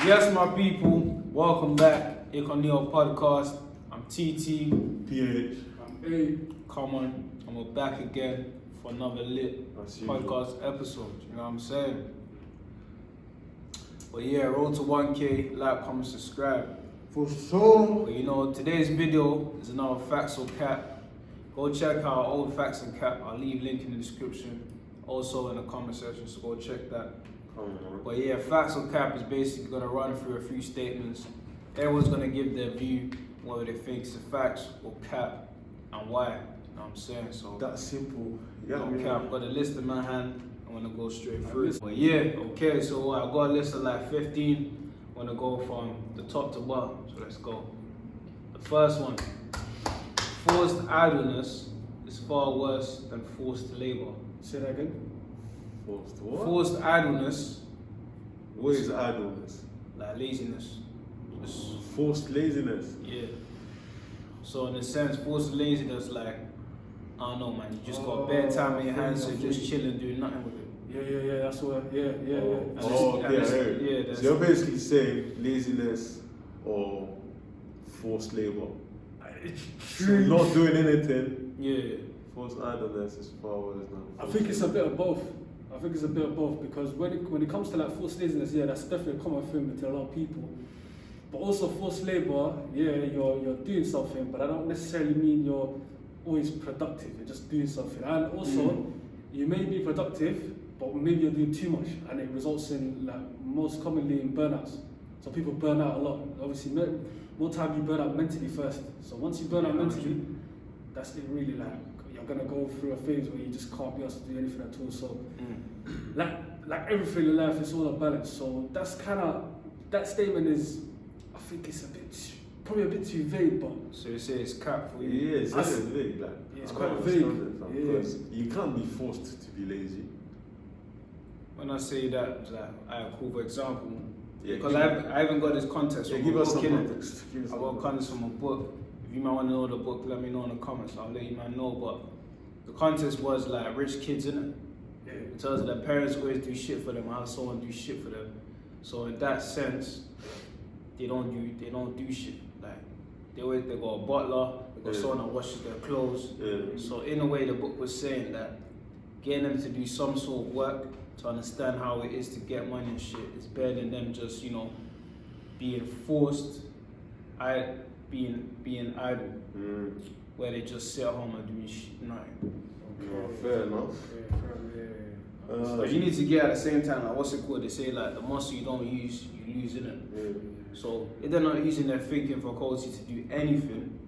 Yes, my people, welcome back. Incognito podcast. I'm TT. PH. I'm A. Come on, and we're back again for another lit podcast episode. You know what I'm saying? But yeah, road to 1K, like, comment, subscribe. For sure. But you know, today's video is another facts or cap. Go check out our old facts and cap. I'll leave link in the description, also in the comment section. So go check that. But yeah, facts or cap is basically gonna run through a few statements. Everyone's gonna give their view, whether they think it's a facts or cap, and why. You know what I'm saying? So That's simple. Yeah, no cap. I've got a list in my hand. I'm gonna go straight through it. But yeah, okay. So I've got a list of like 15. I'm gonna go from the top to bottom. So let's go. The first one: forced idleness is far worse than forced labor. Say that again. Forced what? Forced idleness, What is idleness? like laziness. It's- Forced laziness. yeah. So in a sense, forced laziness, like, I don't know, man. You just got bare time in your hands, so you're just chilling, doing nothing with it. Yeah. That's what. Yeah. And Oh, it's- okay, and I it's- heard. yeah, So that's- you're basically saying laziness or forced labor. So not doing anything. Yeah. Forced idleness is far worse than. I think it's a bit of both. Because when it comes to like forced laziness, yeah, that's definitely a common thing between a lot of people. But also forced labor, yeah, you're doing something, but I don't necessarily mean you're always productive. You're just doing something, and also you may be productive, but maybe you're doing too much, and it results in like most commonly in burnouts. So people burn out a lot. Obviously, more time you burn out mentally first. So once you burn out mentally, that's it really like. You're gonna go through a phase where you just can't be able to do anything at all. So, like everything in life, it's all a balance. So that statement is, I think it's probably a bit too vague, but So you say it's cap for you. Yeah, it's That's- vague. Like, it's I quite don't vague. understand it, fam, Yeah. because you can't be forced to be lazy. When I say that, it's like, I cool, for example, Yeah, because give- I haven't got this context Yeah, from give a us book, some innit? context. Give us I some got context. context from a book. If you might want to know the book, let me know in the comments. I'll let you man know. But the context was like rich kids, innit? It tells that their parents always do shit for them, how someone do shit for them. So in that sense, they don't do shit. Like they got a butler, they got Yeah. someone that washes their clothes. Yeah. So in a way, the book was saying that getting them to do some sort of work to understand how it is to get money and shit is better than them just being forced, being idle, where they just sit at home and doing shit, nothing. Fair enough. But you need to get at the same time, like what's it called? They say like the muscle you don't use, you lose in it. Yeah. So if they're not using their thinking faculty to do anything,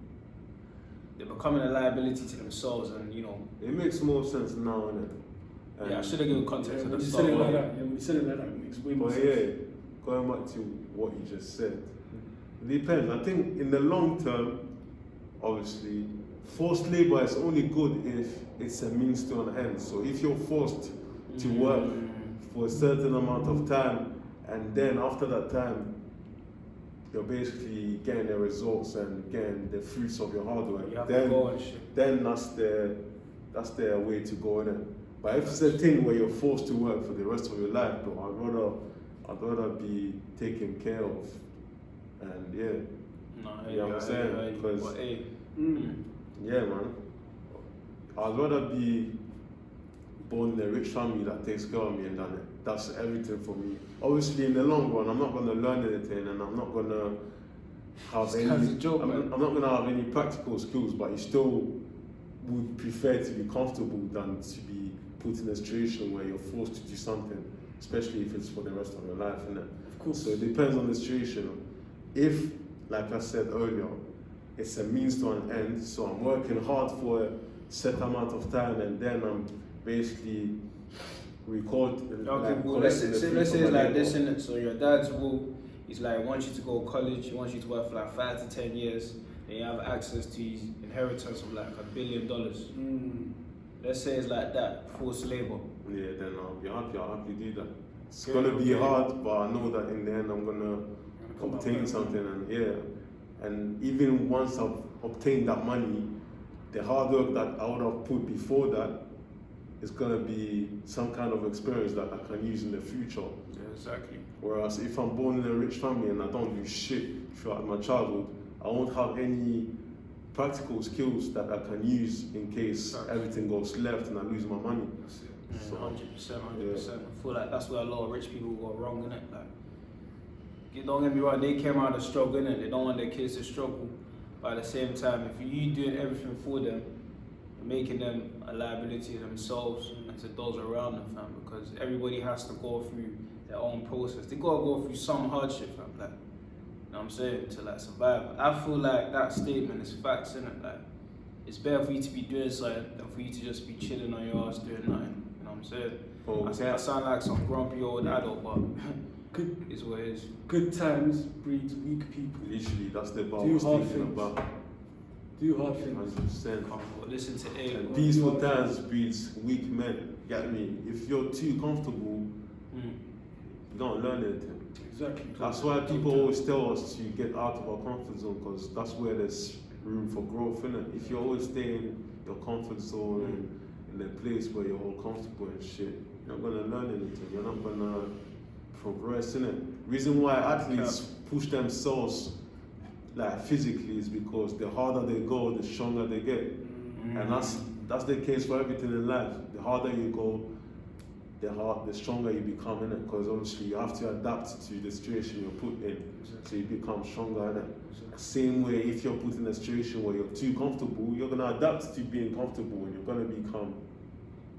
they're becoming a liability to themselves, and It makes more sense now, innit? yeah, I should have given context at when the you start. said it like that, when you said it like that, it makes way more But sense. yeah, going back to what you just said, it depends. I think in the long term, obviously, forced labor is only good if it's a means to an end. So if you're forced to work for a certain amount of time, and then after that time, you're basically getting the results and getting the fruits of your hard work, You have to go and shit. then that's the way to go, innit? But if it's a thing where you're forced to work for the rest of your life, bro, I'd rather be taken care of, and yeah. No, You know what I'm saying? Because- but hey, Yeah, man. I'd rather be born in a rich family that takes care of me, and that's everything for me. Obviously, in the long run, I'm not gonna learn anything, and I'm not gonna have This guy's a any. joke, I'm man. not gonna have any practical skills, but you still would prefer to be comfortable than to be put in a situation where you're forced to do something, especially if it's for the rest of your life, innit? Of course. So it depends on the situation. If, like I said earlier, it's a means to an end, so I'm working hard for a set amount of time, and then I'm basically okay, well, let's say it's like this, innit? So your dad's will is like wants you to go to college, he wants you to work for like 5 to 10 years, then you have access to his inheritance of like $1 billion. Let's say it's like that, forced labor. Yeah, then I'll be happy. I'll happily do that. It's gonna be hard, but I know that in the end I'm gonna obtain something, and and even once I've obtained that money, the hard work that I would have put before that it's gonna be some kind of experience that I can use in the future. Yeah, exactly. Whereas if I'm born in a rich family and I don't do shit throughout my childhood, I won't have any practical skills that I can use in case everything goes left and I lose my money. That's it. So, 100%. I feel like that's where a lot of rich people go wrong, innit? Like, don't get me wrong, they came out of struggle, innit? They don't want their kids to struggle. But at the same time, if you doing everything for them, you're making them a liability to themselves and to those around them, fam. Because everybody has to go through their own process. They gotta go through some hardship, fam. Like, you know what I'm saying? To like survive. I feel like that statement is facts, innit? Like, it's better for you to be doing something than for you to just be chilling on your ass doing nothing. You know what I'm saying? Okay. I sound like some grumpy old adult, but it's what it is. Good times breed weak people. Literally, that's the bar I Do was hard thinking things. about. Do hard things. 100%. Listen to A. And peaceful times breeds weak men. Get me? If you're too comfortable, you don't learn anything. Exactly. That's why people always tell us to get out of our comfort zone, because that's where there's room for growth, innit? If you're always staying in your comfort zone and in a place where you're all comfortable and shit, you're not gonna learn anything. You're not gonna progress, innit? Reason why athletes push themselves like physically is because the harder they go, the stronger they get. And that's the case for everything in life. The harder you go, the stronger you become, innit? Because obviously you have to adapt to the situation you're put in, so you become stronger, innit? Same way, if you're put in a situation where you're too comfortable, you're gonna adapt to being comfortable, and you're gonna become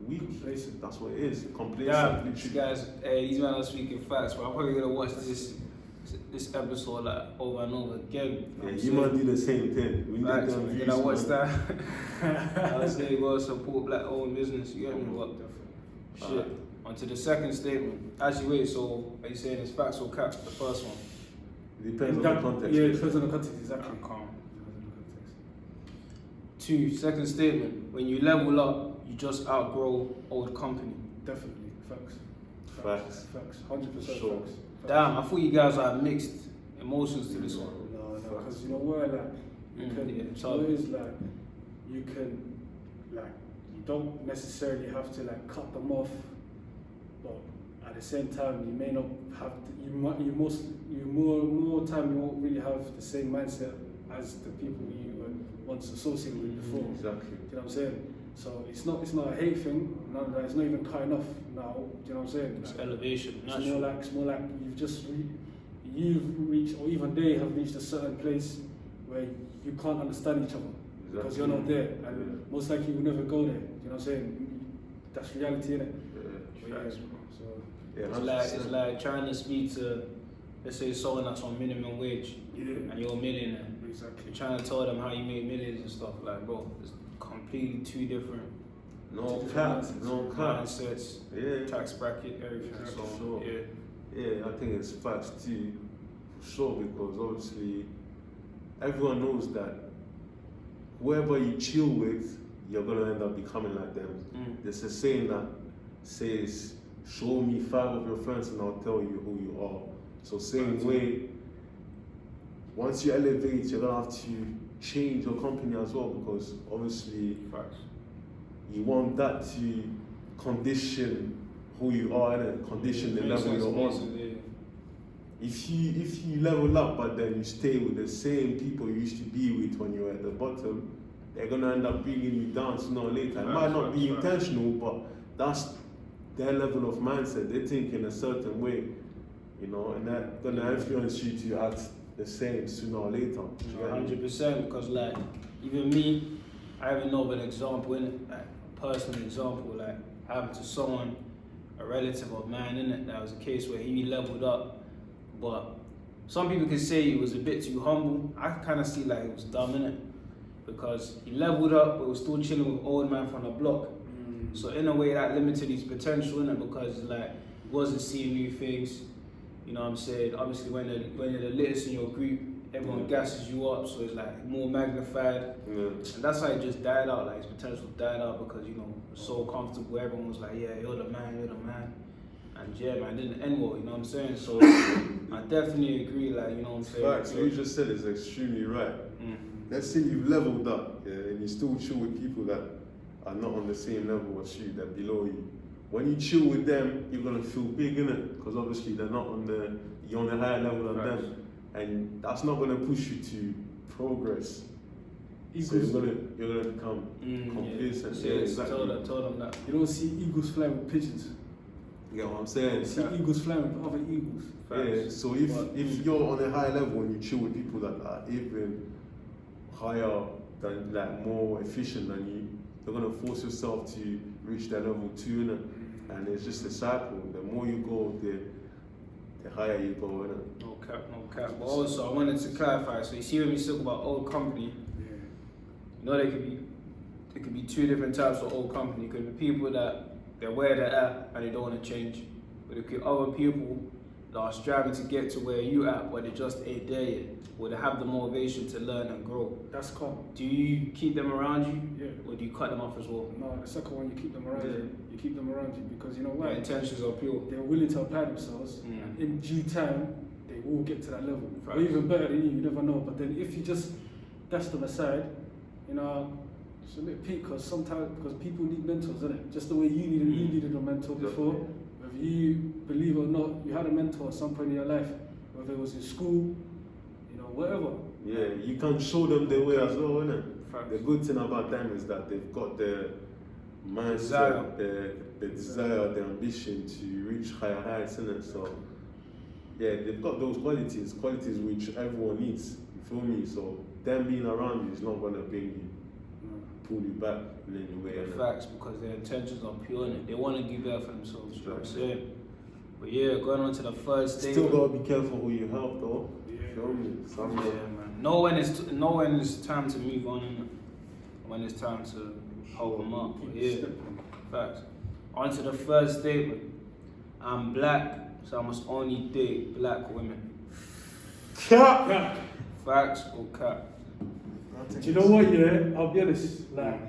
weak. Complacent. That's what it is. Complacent. Yeah, literally. these guys, these men are speaking facts, but I'm probably gonna watch this episode like over and over again. Yeah, you might do the same thing. We need Facts, them man. views, Did I watch man. that? I say you gotta support black owned business, you get me? What? Shit. On to the second statement. Actually, wait, so are you saying it's facts or caps, the first one? It depends on the context. Yeah, it depends on the context, exactly. Calm. Depends on the context. 2, second statement. When you level up, you just outgrow old company. Definitely. Facts. Facts. Facts. 100% Sure. facts. Damn, I thought you guys had mixed emotions to this one. No, because you know what, like, you can, yeah, so it is like, you can, like, you don't necessarily have to like cut them off, but at the same time, you may not have, more time you won't really have the same mindset as the people you were once associated with before. Exactly. Do you know what I'm saying? So it's not a hate thing. None of that. It's not even cutting off now. Do you know what I'm saying? It's Like, elevation. it's more like you've reached, or even they have reached a certain place where you can't understand each other because you're not there, and most likely you'll never go there. Do you know what I'm saying? That's reality, innit? Yeah. Yeah, Facts. so It's like trying to speak to, let's say, someone that's on minimum wage and you're a millionaire. exactly. You're trying to tell them how you make millions and stuff. Like, bro, it's completely two different No cap. No cap. mindsets, Yeah. tax bracket, everything. So, Sure. yeah. Yeah, I think it's facts too, for sure, because obviously everyone knows that whoever you chill with, you're gonna end up becoming like them. There's a saying that says, "Show me 5 of your friends and I'll tell you who you are." So same way, once you elevate, you're gonna have to change your company as well, because obviously Facts. you want that to condition who you are and condition the level you're on. If you level up but then you stay with the same people you used to be with when you were at the bottom, they're gonna end up bringing you down sooner or later. It might not be intentional, but that's their level of mindset. They think in a certain way, you know, and that's gonna influence you to act the same sooner or later. 100%, because like even me, I even know of an example, innit? Like a personal example, like happened to someone, a relative of mine, innit? That was a case where he leveled up, but some people could say he was a bit too humble. I kind of see like he was dumb, innit? Because he leveled up but was still chilling with old man from the block. So in a way that limited his potential, innit? Because like he wasn't seeing new things. You know what I'm saying? Obviously when you're the latest in your group, everyone gasses you up, so it's like more magnified. And that's how it just died out, like his potential died out because, you know, it was so comfortable, everyone was like, yeah, you're the man. And yeah, man, it didn't end well, you know what I'm saying? So I definitely agree, like, you know what I'm saying? Facts, what you just said is extremely right. Let's say you've leveled up, yeah, and you still chill with people that are not on the same level as you, they're below you. When you chill with them, you're gonna feel big, innit? Because obviously you're on a higher level than them, and that's not gonna push you to progress. So you're gonna become complacent. Yeah, exactly. Told them that. You don't see eagles flying with pigeons. You get what I'm saying? You see eagles flying with other eagles. Yeah, so if you're on a high level and you chill with people that are even higher than, like, more efficient than you, you're gonna force yourself to reach that level too, innit? And it's just a cycle. The more you go, the higher you go, innit? No cap. But also, I wanted to clarify. So you see when we talk about old company, you know, there could be two different types of old company. It could be people that they're where they're at and they don't want to change. But it could be other people that are striving to get to where you at, but they just ain't there yet. Or they have the motivation to learn and grow. That's calm. Do you keep them around you? Yeah. Or do you cut them off as well? No, the second one, you keep them around you. You keep them around you because you know why? Their intentions are pure. They're willing to apply themselves, and in due time, they will get to that level. Or even better than you never know. But then if you just dash them aside, you know, it's a bit peak because people need mentors, isn't it? Just the way you needed a mentor before. Whether you believe it or not, you had a mentor at some point in your life, whether it was in school, you know, whatever. Yeah, you can show them the way as well, innit? The good thing about them is that they've got the mindset, the desire, the ambition to reach higher heights, innit? So, yeah, they've got those qualities which everyone needs, you feel me? So, them being around you is not going to bring you, pull you back in any way. Facts, because their intentions are pure, innit? They want to do better for themselves, you know what I'm saying? But yeah, going on to the third stage. Still got to be careful who you help, though. Feel me? Yeah, man. Know when it's time to move on, innit? When it's time to hold them up. Yeah, facts. On to the third statement. I'm black, so I must only date black women. Cap! Facts or cap? Do you know what? Yeah, I'll be honest. Like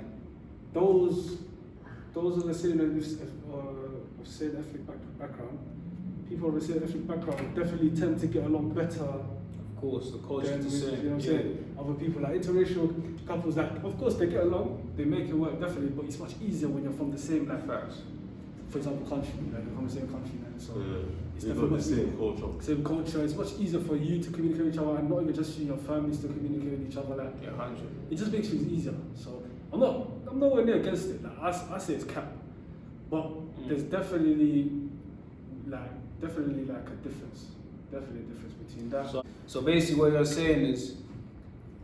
those of the same same ethnic background, people of the same ethnic background definitely tend to get along better. Of course, the culture is the same. You know what I'm saying? Other people, like interracial couples, like of course they get along, they make it work definitely, but it's much easier when you're from the same, like, facts. For example, country, like you're from the same country, man. So it's you've got the same culture. Same culture. It's much easier for you to communicate with each other, and not even just you, your families to communicate with each other. Like, Yeah, 100. it just makes things easier. So I'm nowhere near against it. Like I say it's cap, but there's definitely like a difference. Definitely a difference between that. So basically, what you're saying is,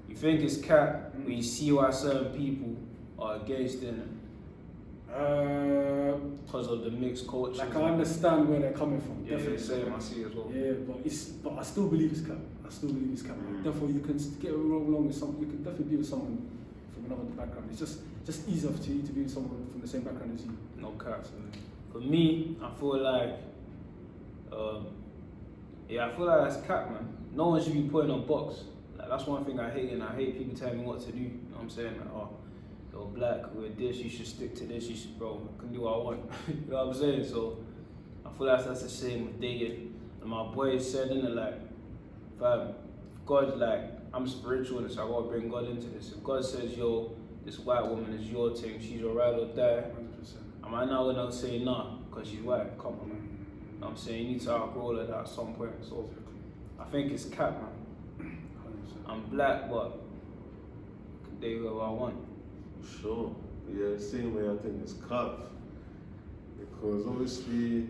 you think it's cap, but you see why certain people are against it because of the mixed culture. Like I understand where they're coming from. Yeah, definitely. same. I see as well. Yeah, but I still believe it's cap. Therefore, you can get along with someone. You can definitely be with someone from another background. It's just easier to you to be with someone from the same background as you. No cap. For me, I feel like, that's cap, man. No one should be put in a box. Like that's one thing I hate, and I hate people telling me what to do. You know what I'm saying? Like, oh, you're black, we're this, you should stick to this, you should, bro, I can do what I want. You know what I'm saying? So I feel like that's the same with dating. And my boy said in it, like, fam, God, like, I'm spiritual and so I gotta bring God into this. If God says, yo, this white woman is your thing, she's your ride or die, 100%. am I now gonna say nah, because she's white? Come on, man. You know what I'm saying? You need to outgrow that at some point. So I think it's cap, man. 100%. I'm black, but I can date whoever I want. Sure. Yeah, same way I think it's cap. Because obviously,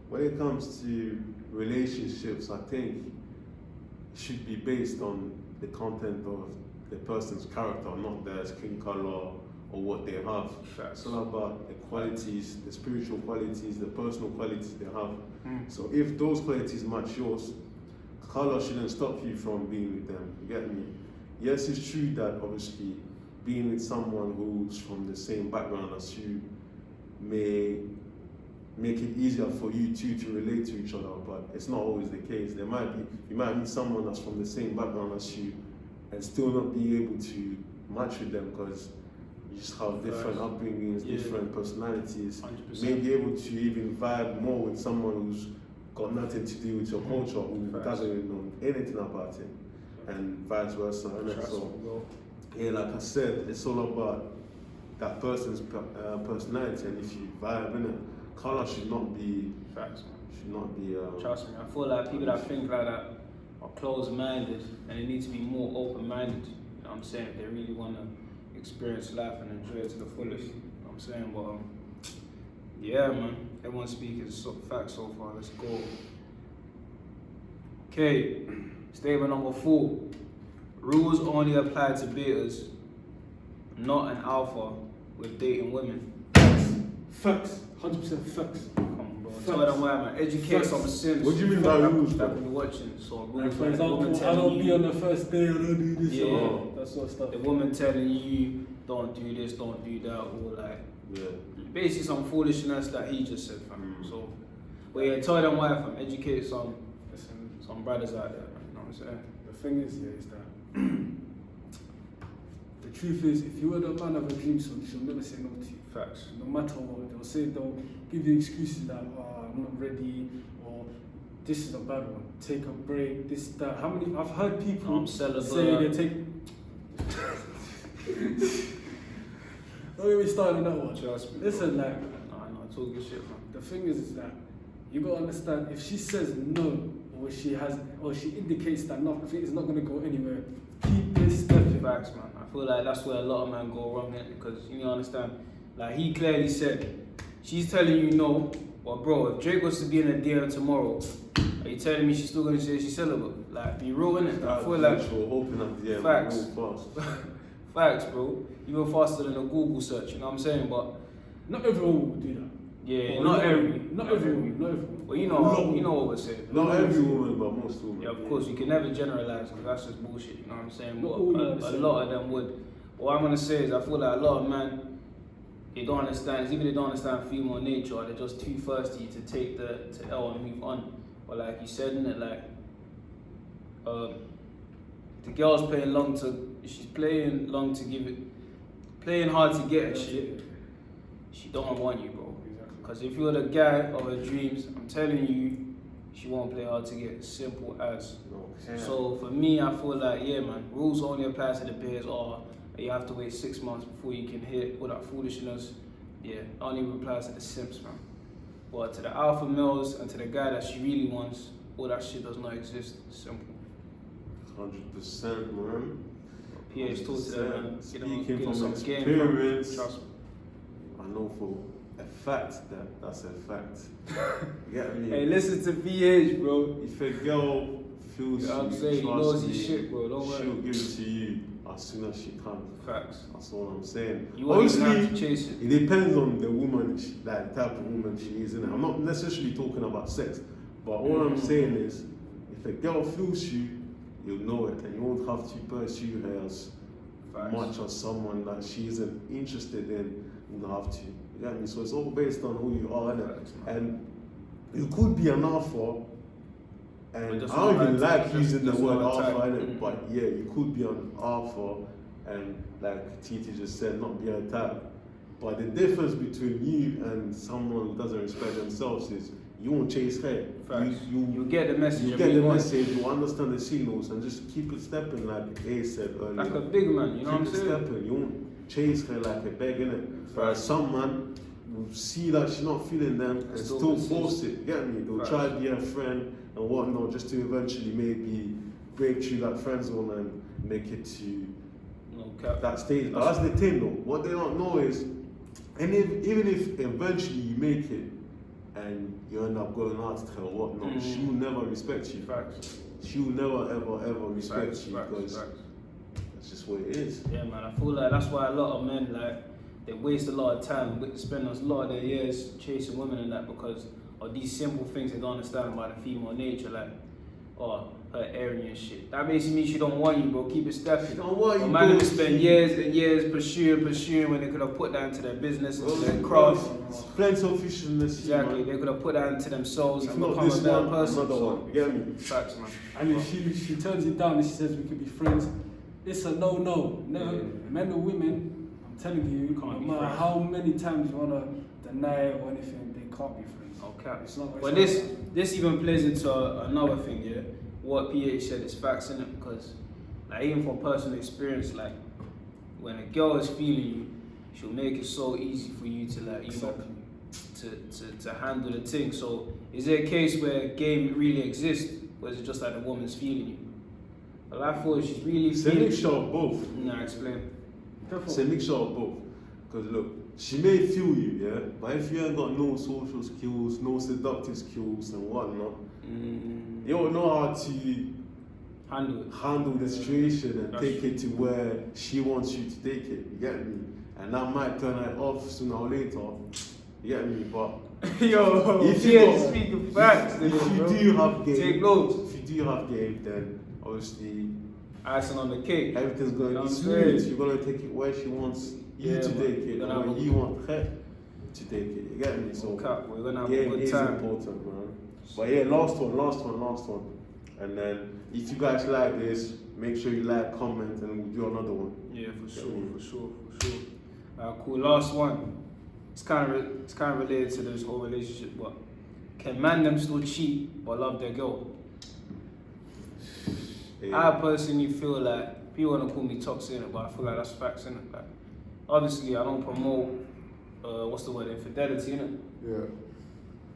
when it comes to relationships, I think it should be based on the content of the person's character, not their skin color or what they have. It's all about the qualities, the spiritual qualities, the personal qualities they have. So if those qualities match yours, color shouldn't stop you from being with them. You get me? Yes, it's true that obviously being with someone who's from the same background as you may make it easier for you two to relate to each other, but it's not always the case. You might meet someone that's from the same background as you and still not be able to match with them because you just have different upbringings, different personalities. 100%. May be able to even vibe more with someone who's got nothing to do with your culture, who doesn't even know anything about it, and vice versa. So, yeah, like I said, it's all about that person's personality, and if you vibe in it, color should not be. Facts, man. Should not be. Trust me, I feel like people that think like that are closed-minded, and they need to be more open-minded. You know what I'm saying? If they really want to experience life and enjoy it to the fullest. You know what I'm saying? But yeah, man. Everyone's speaking facts so far. Let's go. Okay. Statement number 4. Rules only apply to betas, not an alpha with dating women. Facts. 100% facts. Come on, bro. Tell them why, man. Educate some sense. What do you mean by rules? That when you're watching. So Like, rules, for like the woman example, I telling don't you, be on the first day, I don't do this, Yeah. that sort of stuff. the woman telling you, don't do this, don't do that, or like Yeah. basically some foolishness that he just said, fam. Mm. So, but yeah, tell them why, fam. Educate Listen, some brothers out there, man. You know what I'm saying? the thing is, yeah, is that the truth is, if you were the man of a dream son, she'll never say no to you. Facts. No matter what, they'll give you excuses that I'm not ready, or this is a bad one. Take a break. This, that. How many? I've heard people I'm celibate. say they take. Don't get me started on that one. Trust me. Listen, bro. like I know, talk good shit, man. the thing is that you gotta understand, if she says no, or she indicates that nothing is not gonna go anywhere, keep this stepping. Facts, man. I feel like that's where a lot of men go wrong in, because you know, understand. Like he clearly said, she's telling you no, but bro, if Drake was to be in a DM tomorrow, are you telling me she's still gonna say she's celibate? Like, be real in it. I feel like open up the facts. real fast. Facts, bro. Even faster than a Google search. You know what I'm saying? But Not everyone will do that. yeah, Or not every. Not everyone. Well, you know what we're saying. Not every woman, but most women. Yeah, of course, you can never generalize because that's just bullshit, you know what I'm saying? Not But all a women lot of them would. But what I'm gonna say is I feel like a lot of men, they don't understand, it's even they don't understand female nature, they're just too thirsty to take the L and move on. But like you said, innit, like the girl's playing hard to get and shit. She don't want you, bro. Because if you're the guy of her dreams, I'm telling you, she won't play hard to get. Simple as. Okay. So for me, I feel like, yeah, man, rules only apply to the bears, or you have to wait 6 months before you can hit all that foolishness. Yeah, only applies to the simps, man. But to the alpha males and to the guy that she really wants, all that shit does not exist. Simple. 100%, man. PH talk to them, man. Speaking Give them from some game, fam. experience, Trust me. I know for a fact that's a fact. You get me? Hey, listen to PH, bro. If a girl feels Yeah, I'm you, saying, he knows trust his me, shit, bro. Don't she'll worry. give it to you as soon as she can. Facts. That's all I'm saying. You won't even have to Obviously, chase it. it depends on the woman, like the type of woman she is. Innit? I'm not necessarily talking about sex, but all I'm saying is, if a girl feels you, you'll know it, and you won't have to pursue her as Facts. much as someone that she isn't interested in. You don't have to. You get me? So it's all based on who you are, innit? Facts, man. And you could be an alpha, But and I just don't not even right like type, using the just word not alpha, type. innit? But yeah, you could be an alpha, and like Titi just said, not be a type. But the difference between you and someone who doesn't respect themselves is you won't chase her. Facts. You You get the message. you and get move the on. message, you understand the signals, and just keep it stepping like A said earlier. Like a big man, you know what I'm Keep it saying? stepping. You won't chase her like a beg, innit? Whereas some man will see that she's not feeling them and Still still persist. force it. Get me? They'll Facts. try to be a friend and whatnot just to eventually maybe break through that friend zone and make it to No cap. that stage. But that's the thing though. What they don't know is, and even if eventually you make it and you end up going out to her or whatnot, she will never respect you. Facts. She will never ever respect Facts. you Facts. because Facts. that's just what it is. Yeah, man. I feel like that's why a lot of men they waste a lot of time, spend a lot of their years chasing women and that because of these simple things they don't understand about the female nature, like her Aryan shit. That basically means she don't want you, bro. Keep it stepping. She don't want you, A man bro. would spend years and years pursuing when they could have put that into their business, into their craft. It's plenty of fishness. Exactly, they could have put that into themselves If and not become this a better one, person. another one. You get me? Facts, man. And if she turns it down and she says we could be friends, it's a no. No, men or women, I'm telling you, no Can't be matter friends. how many times you wanna deny it or anything, they can't be friends. Okay. It's not. But this even plays into another thing, yeah. What PH said is facts in it because, like, even from personal experience, like when a girl is feeling you, she'll make it so easy for you to like, you know, to handle the thing. So is there a case where game really exists, or is it just like the woman's feeling you? Well, I thought she's really It's a feeling. mixture of both. Nah, explain. It's a mixture of both. Because look, she may feel you, yeah, but if you ain't got no social skills, no seductive skills and whatnot, you don't know how to handle the situation and take it to where she wants you to take it. You get me? And that might turn it off sooner or later. You get me? But Yo, if you got, speaking facts, if you do have game, take notes. if you do have game, then obviously Icing on the cake. everything's going to be I'm smooth. saying. You're going to take it where she wants you Yeah, to man. take it, We're and gonna where have a- you want her to take it. You get me? So We're gonna have a game good is time. important, man. But yeah, last one. And then if you guys like this, make sure you like, comment, and we'll do another one. Yeah, for sure. Cool. Last one. It's kind of related to this whole relationship, but can Mandem still cheat but love their girl? Yeah. I personally feel like people wanna call me toxic, but I feel like that's facts, innit? Like, obviously, I don't promote infidelity, innit? Yeah.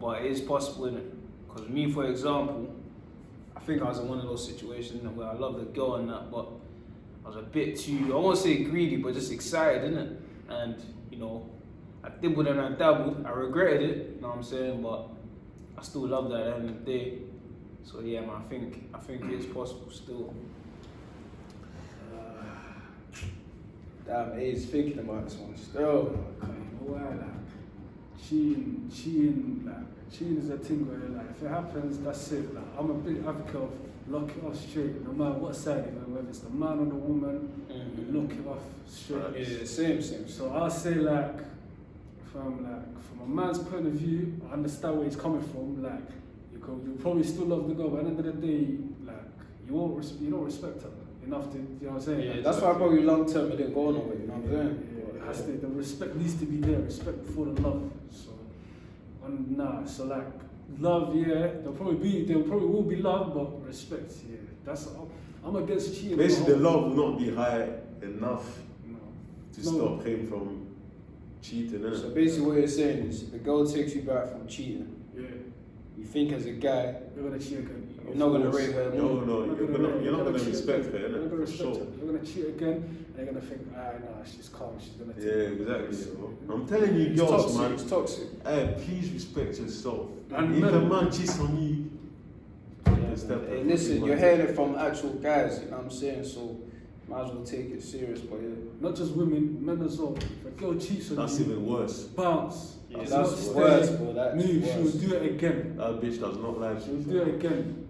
But it is possible, innit? Because me, for example, I think I was in one of those situations where I love the girl and that, but I was a bit too, I won't say greedy, but just excited, innit? And, you know, I dibbled and I dabbled. I regretted it, you know what I'm saying? But I still love that at the end of the day. So yeah, man, I think it is possible still. Damn, A's thinking about this one still. You know why, like, cheating is a thing where, like, if it happens, that's it. Like, I'm a big advocate of lock it off straight, no matter what side, whether it's the man or the woman, you lock it off straight. Yeah, same. So I'll say, like, from a man's point of view, I understand where he's coming from. Like, you probably still love the girl, but at the end of the day, like, you don't respect her enough to, you know what I'm saying? Yeah, Like, that's why probably long term it didn't go nowhere, you know what I'm saying? yeah, it has to, the respect needs to be there, respect before the love. So like, love, yeah, there probably will be love, but respect, yeah. That's, I'm against cheating. Basically, the love will not be high enough No. to stop him from cheating, innit? So basically what you're saying is, the girl takes you back from cheating. Yeah. You think as a guy, You're gonna cheat again. you're not gonna rate her more. No, you're not gonna respect her, You're not innit? gonna For respect sure. her. You're gonna cheat again, and you're gonna think, nah, she's calm, she's gonna take Yeah, it. exactly. Bro. I'm telling you, It's girls, toxic, man. it's toxic. Hey, please respect yourself. And if men- a man cheats on you, step Hey, up. listen, you're hearing it from actual guys, you know what I'm saying? So, might as well take it serious, but yeah. Not just women, men as well. If a girl cheats on That's you, even worse. bounce. Yeah, That's that's not stay. worse, bro. That's Move, worse. she'll do it again. That bitch does not like She'll you. do it again.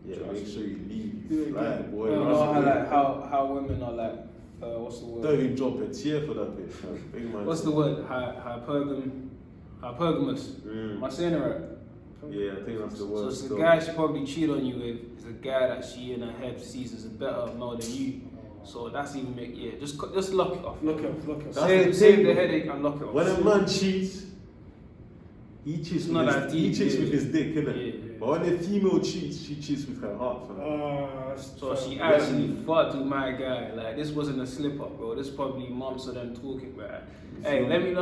Yeah, make sure you leave. Do it Fly, again. boy. No, You run know how away. like how women are like, what's the word? Don't even drop a tear for that bitch, man. Big man. What's the word? Hypergamous. Am I saying it right? Yeah, I think that's the So word. it's the still. guy she probably cheat on you with is a guy that she in her head sees as a better male than you. So that's even just lock it off. Lock it off, lock it off. That's Save the the thing. headache and lock it off. When a man cheats, he cheats It's not that deep, yeah. with his dick, innit? Yeah. But when a female cheats, she cheats with her heart, fam. So she actually fucked with my guy. Like this wasn't a slip up, bro. This probably months of them talking, right? Hey, let me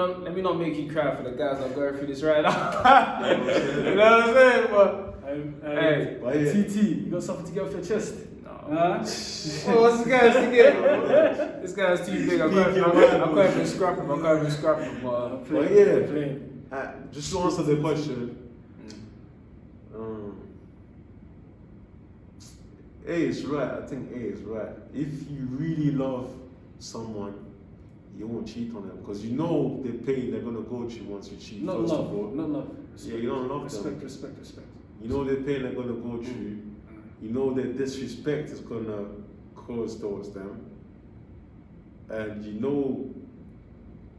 not make you cry for the guys that are going through this right now. You know what I'm saying? But hey, But yeah. TT, you got something to get off your chest? no. Huh? Oh, what's this guy's to get? This guy's too big. I can't even scrap him. But yeah, just to answer the question, A is right. I think A is right. If you really love someone, you won't cheat on them because you know the pain they're gonna go through once you cheat. Not first love, of all, not love. Yeah, you don't love respect, them. Respect. You know the pain they're gonna go through. You know the disrespect is gonna cause towards them, and you know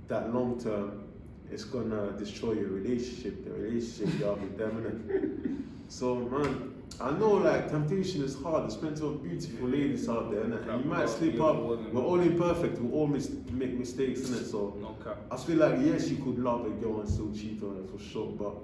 that long term it's gonna destroy your relationship, the relationship you have with them, innit? So man, I know like temptation is hard. There's plenty of beautiful ladies out there, innit? And you might slip up. We're all imperfect. We all make mistakes, innit? So No cap. I feel like yes, you could love a girl and still cheat on her for sure, but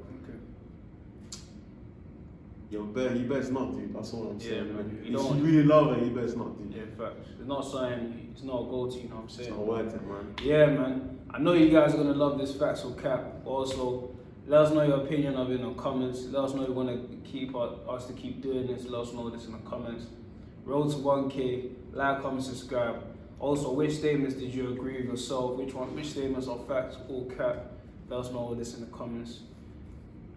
Yo, he best not do. That's all I'm Yeah, saying. man. Man. You If don't- you really love it, he best not do. Yeah, facts. It's not something, it's not a go-to, you know what I'm It's saying? not worth it, man. Yeah, man. I know you guys are gonna love this facts or cap. Also, let us know your opinion of it in the comments. Let us know you want to keep us to keep doing this. Let us know this in the comments. Road to 1K. Like, comment, subscribe. Also, which statements did you agree with yourself? Which statements are facts or cap? Let us know all this in the comments.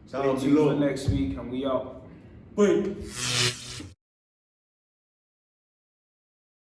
Stay Down tuned below. for next week, and we out. Wait.